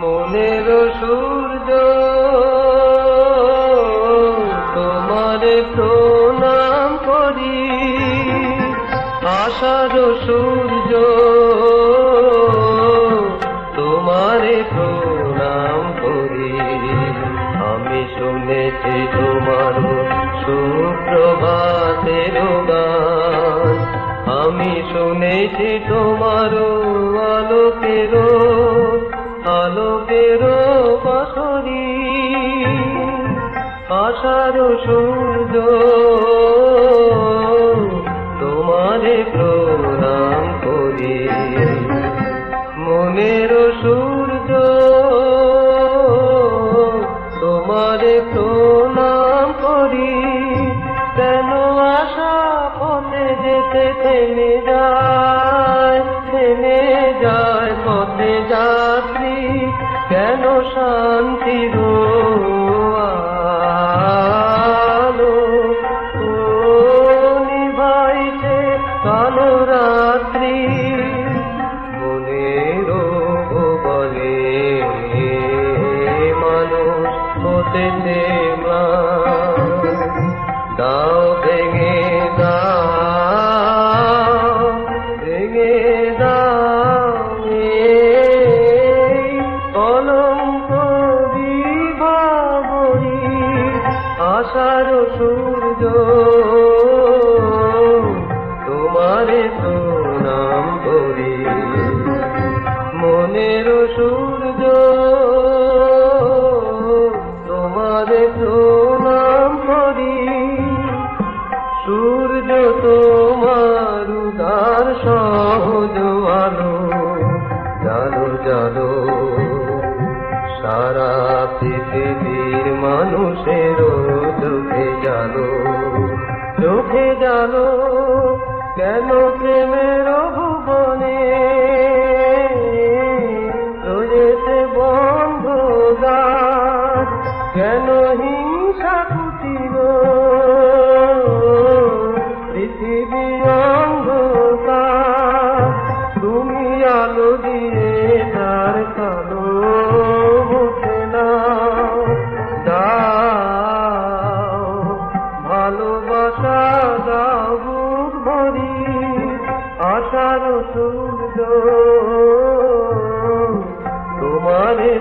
মনের সূর্য তোমারে প্রণাম করি, আশার সূর্য তোমারে প্রণাম করি। আমি শুনেছি তোমার সুপ্রভাতের গান, আমি শুনেছি তোমার আলোকের আলোকের বাঁশরি। আশার সূর্য তোমারে প্রণাম করি, মনের সূর্য তোমারে প্রণাম করি। কেন আশা পথে যেতে থেমে যায়, থেমে যায় পথে যাত্রী, কেন শান্তির আলো নিভাইছে কালো রাত্রি। মনের বলে মানুষ হতেছে ম্লান, দাও ভেঙে দাও, ভেঙে দাও কলঙ্ক বিভাবরী। আশার সূর্য তোমারে প্রণাম করি, মনের সূর্য তোমারে প্রণাম করি। সূর্য তোমার উদার সহজ আলো, জালো জালো সারা পৃথিবীর মানুষের চোখে জালো, চোখে জালো। কেন প্রেমের ভুবনে রয়েছে বন্ধ দ্বার, কেন হিংসা কুটিল পৃথিবী অন্ধকার। তুমি আলো দিয়ে তার কালো মুছে নাও, দাও ভালোবাসা দাও বুক ভরি। আশার সূর্য তোমারে